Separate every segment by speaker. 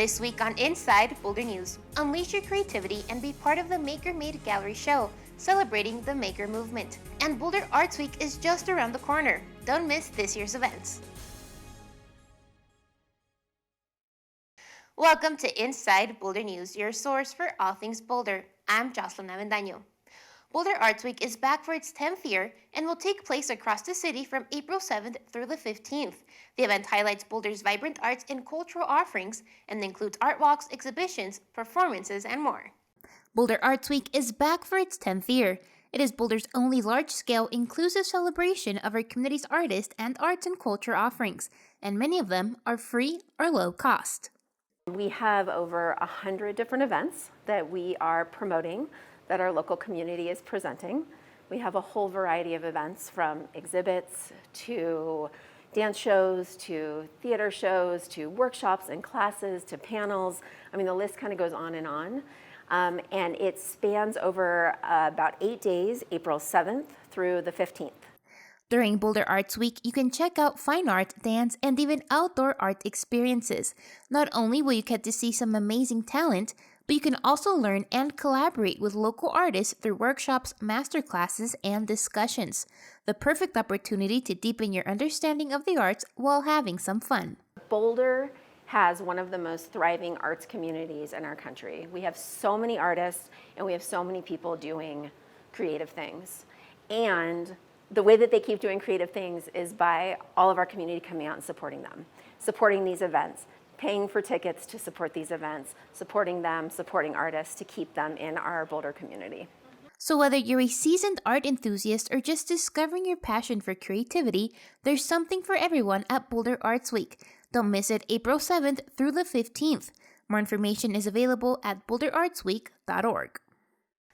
Speaker 1: This week on Inside Boulder News, unleash your creativity and be part of the Maker Made Gallery show, celebrating the maker movement. And Boulder Arts Week is just around the corner. Don't miss this year's events. Welcome to Inside Boulder News, your source for all things Boulder. I'm Jocelyn Avendaño. Boulder Arts Week is back for its 10th year and will take place across the city from April 7th through the 15th. The event highlights Boulder's vibrant arts and cultural offerings and includes art walks, exhibitions, performances, and more. Boulder Arts Week is back for its 10th year. It is Boulder's only large-scale, inclusive celebration of our community's artists and arts and culture offerings, and many of them are free or low cost.
Speaker 2: We have over 100 different events that we are promoting that our local community is presenting. We have a whole variety of events, from exhibits to dance shows to theater shows to workshops and classes to panels. I mean, the list kind of goes on and on. And it spans over about 8 days, April 7th through the 15th.
Speaker 1: During Boulder Arts Week, you can check out fine art, dance, and even outdoor art experiences. Not only will you get to see some amazing talent, but you can also learn and collaborate with local artists through workshops, masterclasses, and discussions. The perfect opportunity to deepen your understanding of the arts while having some fun.
Speaker 2: Boulder has one of the most thriving arts communities in our country. We have so many artists and we have so many people doing creative things. And the way that they keep doing creative things is by all of our community coming out and supporting them, supporting these events, paying for tickets to support these events, supporting them, supporting artists to keep them in our Boulder community.
Speaker 1: So whether you're a seasoned art enthusiast or just discovering your passion for creativity, there's something for everyone at Boulder Arts Week. Don't miss it April 7th through the 15th. More information is available at boulderartsweek.org.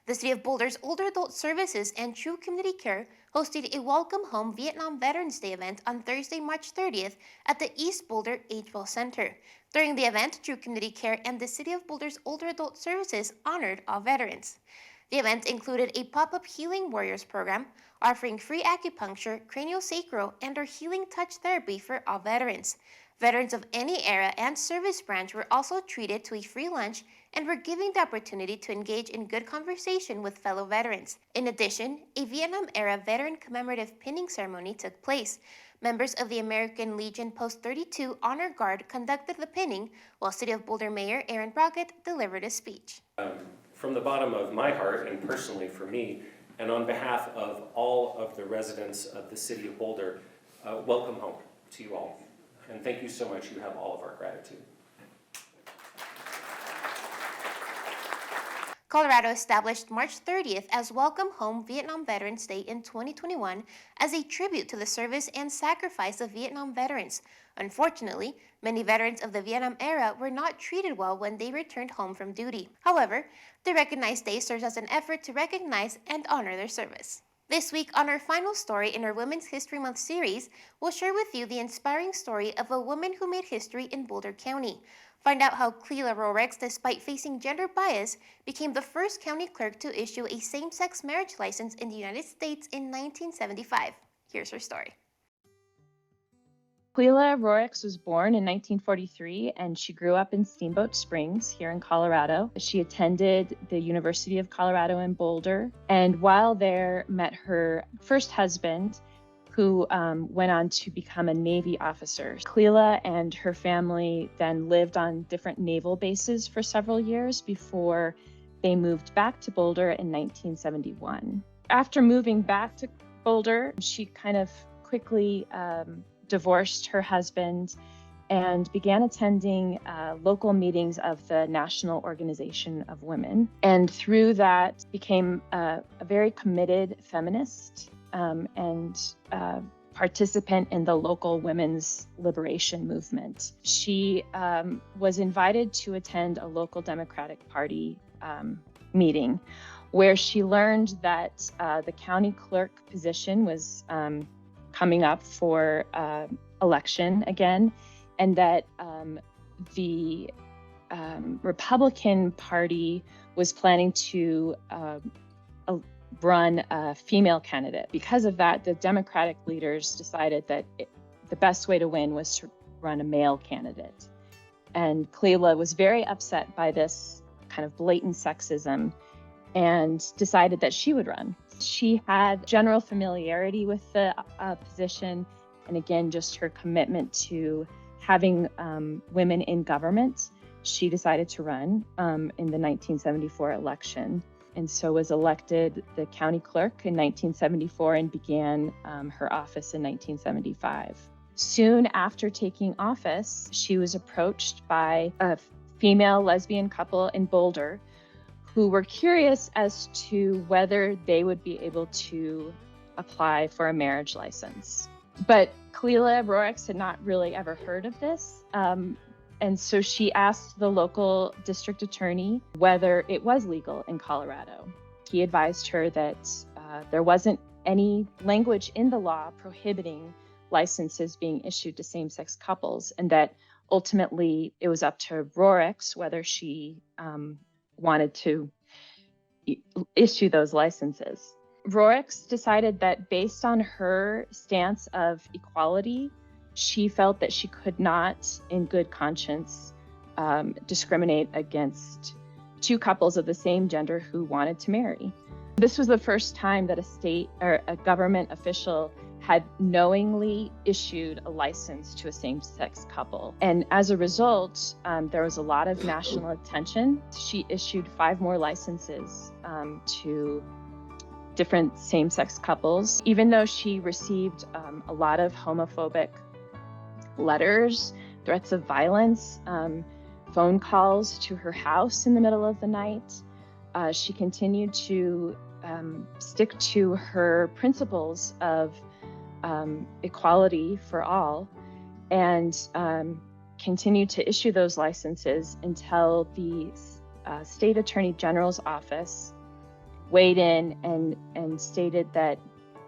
Speaker 1: The City of Boulder's Older Adult Services and True Community Care hosted a Welcome Home Vietnam Veterans Day event on Thursday, March 30th at the East Boulder Agewell Center. During the event, True Community Care and the City of Boulder's Older Adult Services honored all veterans. The event included a pop-up Healing Warriors program, offering free acupuncture, craniosacral, and/or healing touch therapy for all veterans. Veterans of any era and service branch were also treated to a free lunch and were given the opportunity to engage in good conversation with fellow veterans. In addition, a Vietnam-era veteran commemorative pinning ceremony took place. Members of the American Legion Post 32 Honor Guard conducted the pinning, while City of Boulder Mayor Aaron Brockett delivered a speech.
Speaker 3: From the bottom of my heart, and personally for me, and on behalf of all of the residents of the City of Boulder, welcome home to you all. And thank you so much. You have all of our gratitude.
Speaker 1: Colorado established March 30th as Welcome Home Vietnam Veterans Day in 2021 as a tribute to the service and sacrifice of Vietnam veterans. Unfortunately, many veterans of the Vietnam era were not treated well when they returned home from duty. However, the recognized day serves as an effort to recognize and honor their service. This week, on our final story in our Women's History Month series, we'll share with you the inspiring story of a woman who made history in Boulder County. Find out how Clela Rorex, despite facing gender bias, became the first county clerk to issue a same-sex marriage license in the United States in 1975. Here's her story.
Speaker 4: Clela Rorex was born in 1943, and she grew up in Steamboat Springs here in Colorado. She attended the University of Colorado in Boulder, and while there met her first husband, who went on to become a Navy officer. Clela and her family then lived on different naval bases for several years before they moved back to Boulder in 1971. After moving back to Boulder, she kind of quickly divorced her husband and began attending local meetings of the National Organization of Women. And through that became a very committed feminist and participant in the local women's liberation movement. She was invited to attend a local Democratic Party meeting where she learned that the county clerk position was coming up for election again, and that the Republican Party was planning to run a female candidate. Because of that, the Democratic leaders decided that the best way to win was to run a male candidate. And Cleela was very upset by this kind of blatant sexism and decided that she would run. She had general familiarity with the position, and again, just her commitment to having women in government. She decided to run in the 1974 election, and so was elected the county clerk in 1974 and began her office in 1975. Soon after taking office, she was approached by a female lesbian couple in Boulder who were curious as to whether they would be able to apply for a marriage license. But Cleela Rorix had not really ever heard of this. And so she asked the local district attorney whether it was legal in Colorado. He advised her that there wasn't any language in the law prohibiting licenses being issued to same-sex couples, and that ultimately it was up to Rorix whether she wanted to issue those licenses. Rorix decided that based on her stance of equality, she felt that she could not, in good conscience, discriminate against two couples of the same gender who wanted to marry. This was the first time that a state or a government official had knowingly issued a license to a same-sex couple. And as a result, there was a lot of national attention. She issued 5 more licenses to different same-sex couples. Even though she received a lot of homophobic letters, threats of violence, phone calls to her house in the middle of the night, she continued to stick to her principles of equality for all, and continued to issue those licenses until the state attorney general's office weighed in and stated that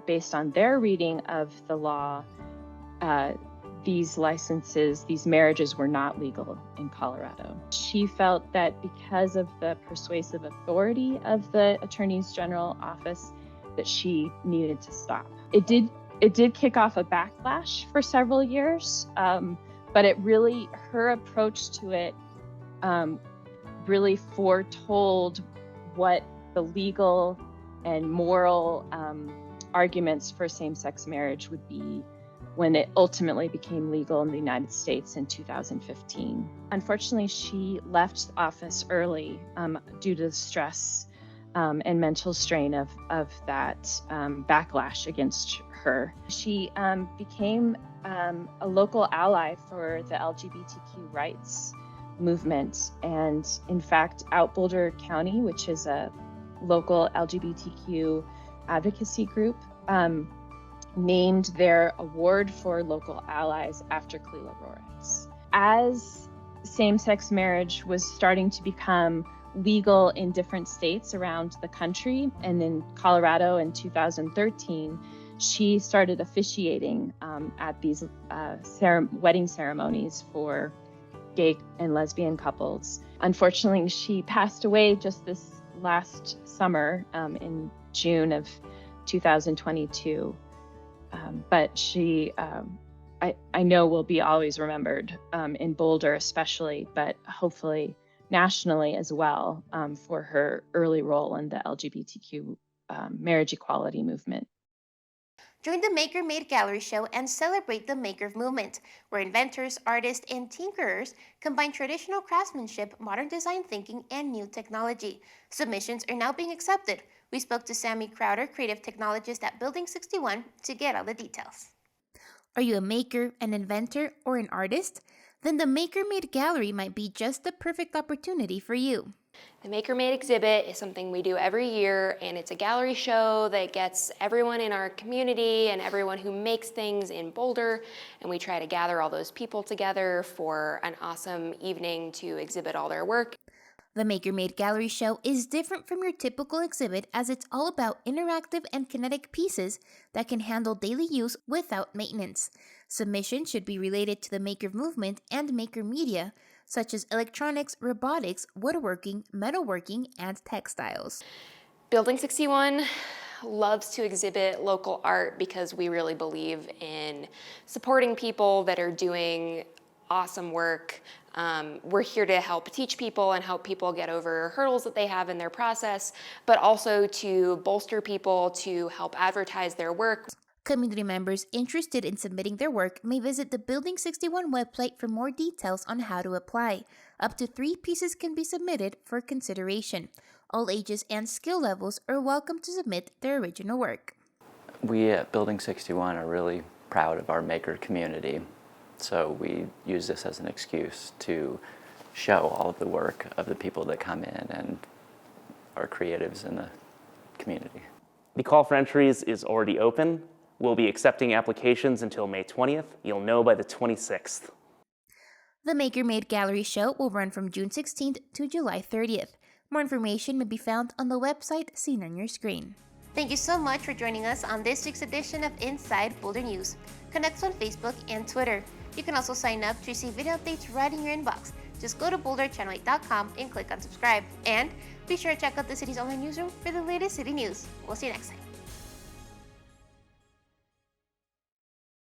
Speaker 4: based on their reading of the law, these licenses, these marriages were not legal in Colorado. She felt that because of the persuasive authority of the Attorney General office, that she needed to stop. It did kick off a backlash for several years, but her approach to it really foretold what the legal and moral arguments for same-sex marriage would be when it ultimately became legal in the United States in 2015. Unfortunately, she left office early due to the stress and mental strain of that backlash against her. She became a local ally for the LGBTQ rights movement, and in fact, Boulder County, which is a local LGBTQ advocacy group, named their award for local allies after Cleela Rorix. As same-sex marriage was starting to become legal in different states around the country, and in Colorado in 2013, she started officiating at these wedding ceremonies for gay and lesbian couples. Unfortunately, she passed away just this last summer in June of 2022. But she, I know, will be always remembered in Boulder especially, but hopefully nationally as well, for her early role in the LGBTQ marriage equality movement.
Speaker 1: Join the Maker Made Gallery Show and celebrate the Maker movement, where inventors, artists, and tinkerers combine traditional craftsmanship, modern design thinking, and new technology. Submissions are now being accepted. We spoke to Sammy Crowder, creative technologist at Building 61, to get all the details. Are you a maker, an inventor, or an artist? Then the Maker Made Gallery might be just the perfect opportunity for you.
Speaker 5: The Maker Made exhibit is something we do every year, and it's a gallery show that gets everyone in our community and everyone who makes things in Boulder, and we try to gather all those people together for an awesome evening to exhibit all their work.
Speaker 1: The Maker Made Gallery Show is different from your typical exhibit, as it's all about interactive and kinetic pieces that can handle daily use without maintenance. Submissions should be related to the Maker movement and Maker media, such as electronics, robotics, woodworking, metalworking, and textiles.
Speaker 5: Building 61 loves to exhibit local art because we really believe in supporting people that are doing awesome work We're here to help teach people and help people get over hurdles that they have in their process, but also to bolster people to help advertise their work.
Speaker 1: Community members interested in submitting their work may visit the Building 61 website for more details on how to apply. Up to 3 pieces can be submitted for consideration. All ages and skill levels are welcome to submit their original work.
Speaker 6: We at Building 61 are really proud of our maker community, so we use this as an excuse to show all of the work of the people that come in and are creatives in the community.
Speaker 7: The call for entries is already open. We'll be accepting applications until May 20th. You'll know by the 26th.
Speaker 1: The Maker Made Gallery Show will run from June 16th to July 30th. More information may be found on the website seen on your screen. Thank you so much for joining us on this week's edition of Inside Boulder News. Connect us on Facebook and Twitter. You can also sign up to receive video updates right in your inbox. Just go to boulderchannel8.com and click on subscribe. And be sure to check out the city's online newsroom for the latest city news. We'll see you next time.